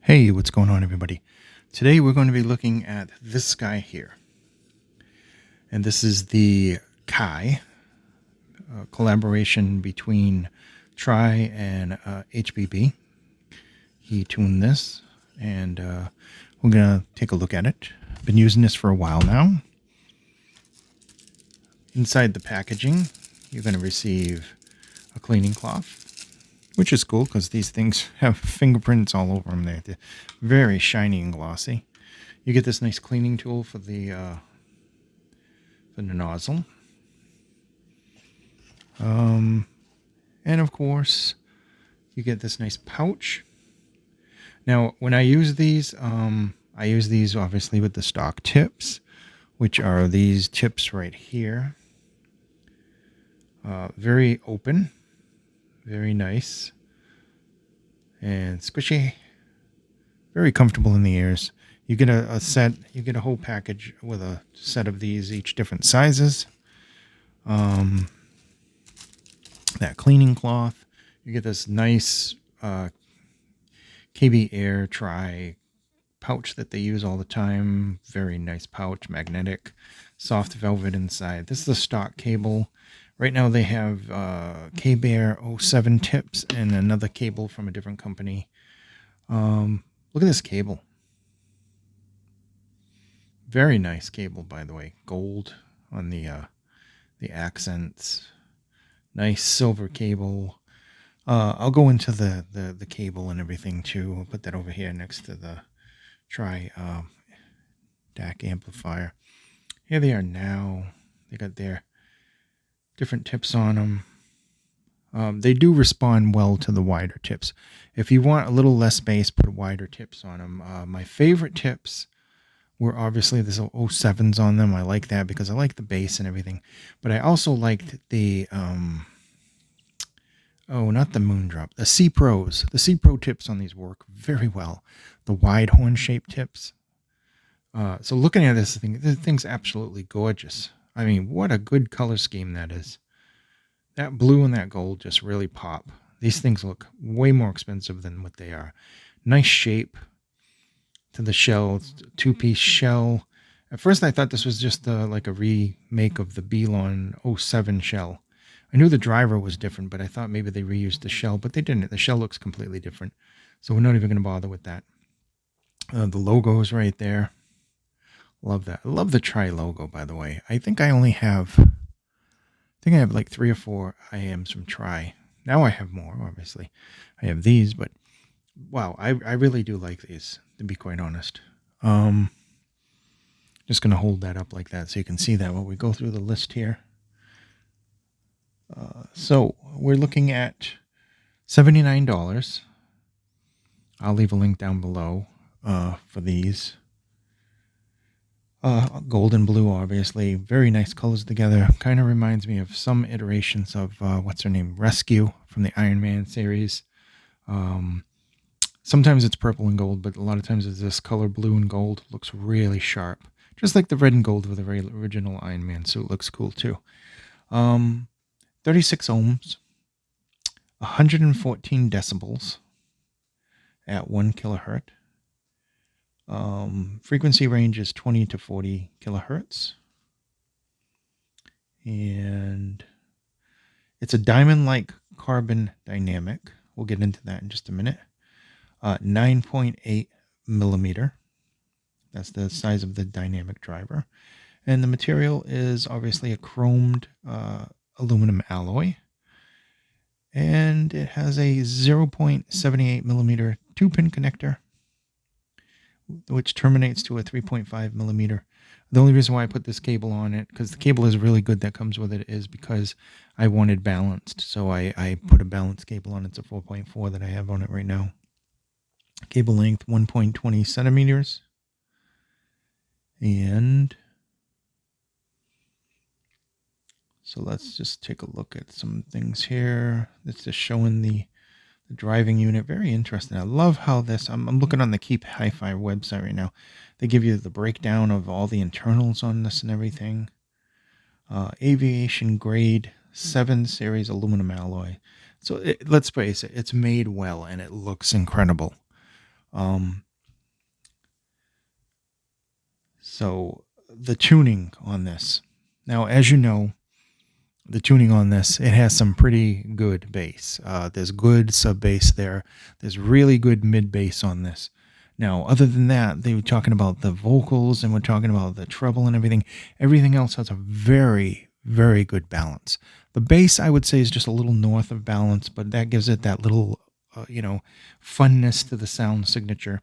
Hey, what's going on, everybody? Today we're going to be looking at this guy here. And this is the Kai, collaboration between Tri and HBB. He tuned this, and we're going to take a look at it. Been using this for a while now. Inside the packaging, you're going to receive a cleaning cloth, which is cool because these things have fingerprints all over them. They're very shiny and glossy. You get this nice cleaning tool for the nozzle. And of course, you get this nice pouch. Now, when I use these obviously with the stock tips, which are these tips right here. Very open. Very nice and squishy, very comfortable in the ears. You get a set, you get a whole package with a set of these, each different sizes. That cleaning cloth, you get this nice KB Air Tri pouch that they use all the time. Very nice pouch, magnetic, soft velvet inside. This is the stock cable. Right now they have K-Bear 07 tips and another cable from a different company. Look at this cable. Very nice cable, by the way. Gold on the accents. Nice silver cable. I'll go into the cable and everything too. I'll put that over here next to the Tri DAC amplifier. Here they are now. They got their different tips on them. They do respond well to the wider tips. If you want a little less bass, put wider tips on them. My favorite tips were obviously the 07s on them. I like that because I like the bass and everything. But I also liked the, not the Moondrop, the C Pros. The C Pro tips on these work very well. The wide horn shaped tips. So looking at this thing's absolutely gorgeous. I mean, what a good color scheme that is. That blue and that gold just really pop. These things look way more expensive than what they are. Nice shape to the shell. It's a two-piece shell. At first I thought this was just like a remake of the Belon 07 shell. I knew the driver was different, but I thought maybe they reused the shell, but they didn't. The shell looks completely different. So we're not even going to bother with that. The logo is right there. Love that. I love the Tri logo, by the way. I think I have like 3 or 4 IAMs from Tri. Now I have more, obviously. I have these, but wow, I really do like these, to be quite honest. Just going to hold that up like that so you can see that while we go through the list here. So we're looking at $79. I'll leave a link down below for these. Gold and blue, obviously. Very nice colors together. Kind of reminds me of some iterations of, what's her name? Rescue from the Iron Man series. Sometimes it's purple and gold, but a lot of times it's this color blue and gold. Looks really sharp. Just like the red and gold with the very original Iron Man suit. Looks cool too. 36 ohms. 114 decibels at 1 kilohertz. Frequency range is 20 to 40 kilohertz. And it's a diamond-like carbon dynamic. We'll get into that in just a minute. 9.8 millimeter. That's the size of the dynamic driver. And the material is obviously a chromed aluminum alloy. And it has a 0.78 millimeter 2-pin connector, which terminates to a 3.5 millimeter. The only reason why I put this cable on it, because the cable is really good that comes with it, is because I wanted balanced. So I put a balanced cable on it. It's a 4.4 that I have on it right now. Cable length 1.20 centimeters. And so let's just take a look at some things here. It's just showing the driving unit. Very interesting. I love how this, I'm looking on the Keep Hi-Fi website right now. They give you the breakdown of all the internals on this and everything. Aviation grade 7 series aluminum alloy. So let's face it, it's made well and it looks incredible. Um, so the tuning on this. Now, as you know, the tuning on this, it has some pretty good bass. There's good sub bass there. There's really good mid bass on this. Now, other than that, they were talking about the vocals and we're talking about the treble and everything. Everything else has a very, very good balance. The bass, I would say, is just a little north of balance, but that gives it that little, funness to the sound signature.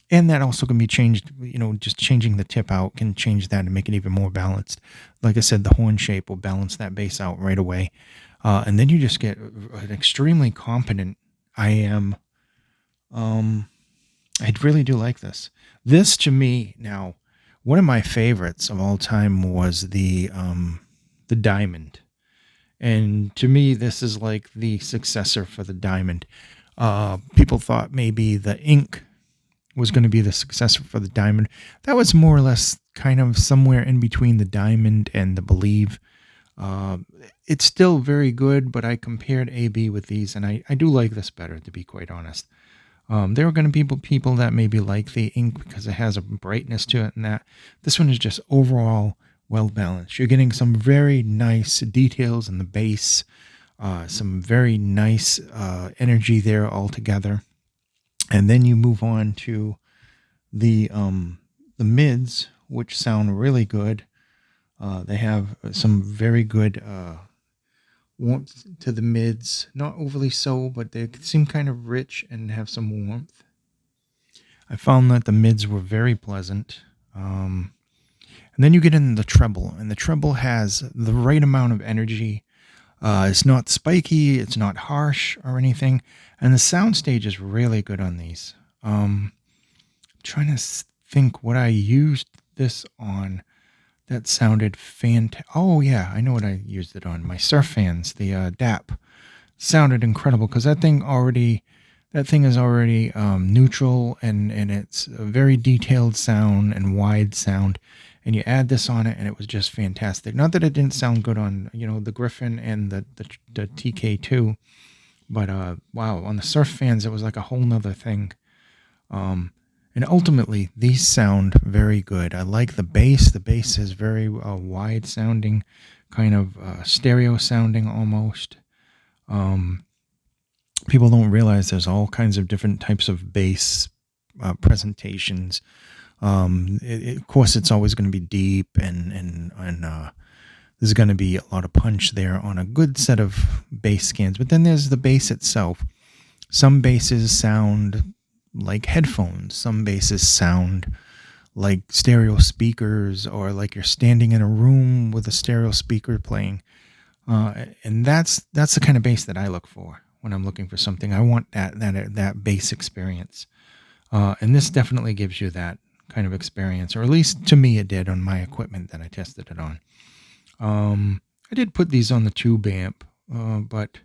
And that also can be changed, just changing the tip out can change that and make it even more balanced. Like I said, the horn shape will balance that bass out right away. And then you just get an extremely competent IM. I really do like this. This to me now, one of my favorites of all time was the Diamond. And to me, this is like the successor for the Diamond. People thought maybe the Ink was going to be the successor for the Diamond. That was more or less kind of somewhere in between the Diamond and the Believe. It's still very good, but I compared AB with these, and I do like this better, to be quite honest. There are going to be people that maybe like the Ink because it has a brightness to it and that. This one is just overall well balanced. You're getting some very nice details in the bass, some very nice energy there altogether. And then you move on to the mids, which sound really good. They have some very good warmth to the mids, not overly so, but they seem kind of rich and have some warmth. I found that the mids were very pleasant. And then you get in the treble, and the treble has the right amount of energy. It's not spiky, it's not harsh or anything, and the soundstage is really good on these. Trying to think what I used this on that sounded fantastic. Oh yeah, I know what I used it on. My surf fans, the DAP, sounded incredible because that thing is already neutral and it's a very detailed sound and wide sound. And you add this on it, and it was just fantastic. Not that it didn't sound good on the Griffin and the TK2, but wow, on the surf fans it was like a whole nother thing. And ultimately, these sound very good. I like the bass. The bass is very wide sounding, kind of stereo sounding almost. People don't realize there's all kinds of different types of bass presentations. Of course, it's always going to be deep, and there's going to be a lot of punch there on a good set of bass scans. But then there's the bass itself. Some basses sound like headphones. Some basses sound like stereo speakers, or like you're standing in a room with a stereo speaker playing. And that's the kind of bass that I look for when I'm looking for something. I want that bass experience. And this definitely gives you that kind of experience, or at least to me it did on my equipment that I tested it on. I did put these on the tube amp, but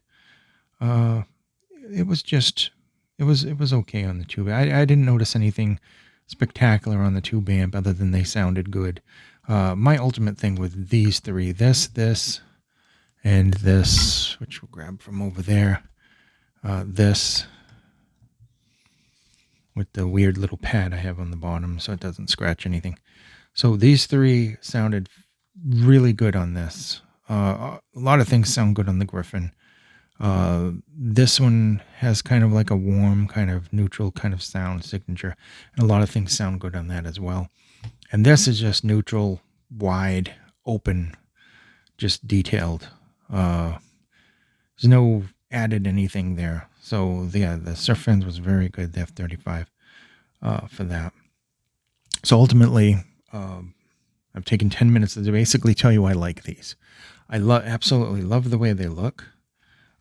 it was just it was okay on the tube. I didn't notice anything spectacular on the tube amp other than they sounded good. My ultimate thing with these three, this, and this, which we'll grab from over there, this, with the weird little pad I have on the bottom so it doesn't scratch anything. So these three sounded really good on this. A lot of things sound good on the Griffin. This one has kind of like a warm, kind of neutral kind of sound signature, and a lot of things sound good on that as well. And this is just neutral, wide, open, just detailed. There's no added anything there. So the Surf Fans was very good, the F-35, for that. So ultimately, I've taken 10 minutes to basically tell you I like these. I absolutely love the way they look.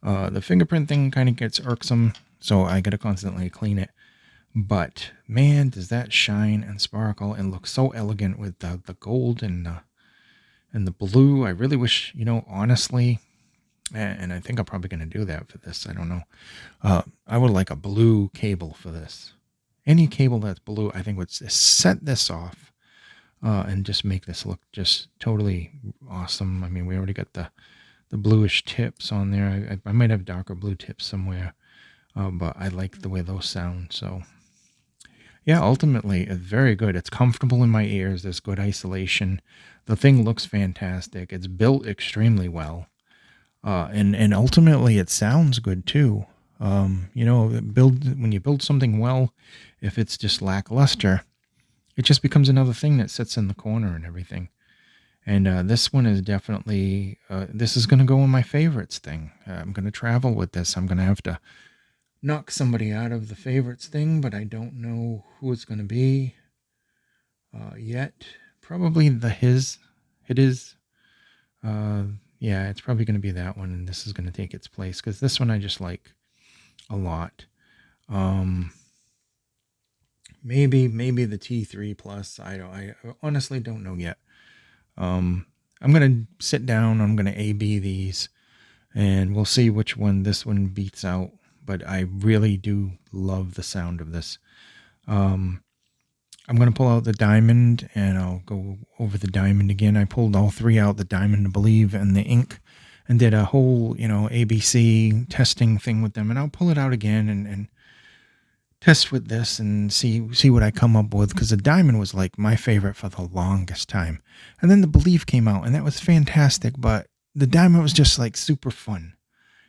The fingerprint thing kind of gets irksome, so I got to constantly clean it. But man, does that shine and sparkle and look so elegant with the gold and the blue. I really wish, honestly, and I think I'm probably going to do that for this. I don't know. I would like a blue cable for this. Any cable that's blue, I think would set this off and just make this look just totally awesome. I mean, we already got the bluish tips on there. I might have darker blue tips somewhere, but I like the way those sound. So Yeah, ultimately, it's very good. It's comfortable in my ears. There's good isolation. The thing looks fantastic. It's built extremely well. And ultimately it sounds good too. When you build something well, if it's just lackluster, it just becomes another thing that sits in the corner and everything. And this one is definitely this is going to go in my favorites thing. I'm going to travel with this. I'm going to have to knock somebody out of the favorites thing, but I don't know who it's going to be yet. Probably the his. It is. Uh, yeah, it's probably going to be that one, and this is going to take its place because this one I just like a lot. Um, maybe the T3 plus. I honestly don't know yet. I'm gonna sit down. I'm gonna A/B these, and we'll see which one this one beats out. But I really do love the sound of this. Um, I'm going to pull out the diamond and I'll go over the diamond again. I pulled all three out, the diamond, I believe, and the ink, and did a whole, ABC testing thing with them. And I'll pull it out again and test with this and see what I come up with. Because the diamond was like my favorite for the longest time. And then the belief came out and that was fantastic. But the diamond was just like super fun.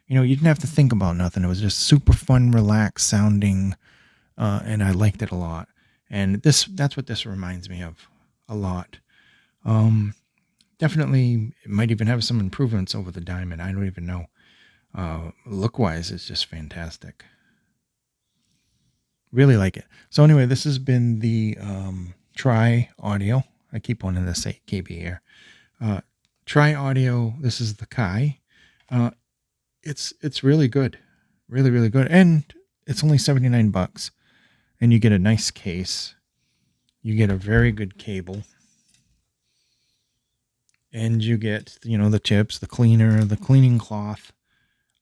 You didn't have to think about nothing. It was just super fun, relaxed sounding. And I liked it a lot. And that's what this reminds me of a lot. Definitely, it might even have some improvements over the diamond. I don't even know. Look-wise, it's just fantastic. Really like it. So anyway, this has been the Try Audio. I keep wanting to say KB here. Try Audio. This is the Kai. It's really good, really really good, and it's only $79. And you get a nice case. You get a very good cable. And you get, the tips, the cleaner, the cleaning cloth.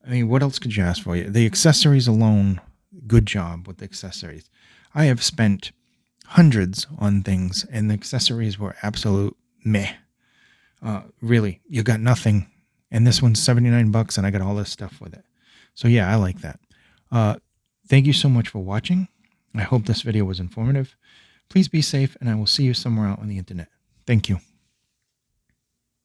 I mean, what else could you ask for? The accessories alone, good job with the accessories. I have spent hundreds on things, and the accessories were absolute meh. Really, you got nothing. And this one's $79, and I got all this stuff with it. So yeah, I like that. Thank you so much for watching. I hope this video was informative. Please be safe, and I will see you somewhere out on the internet. Thank you.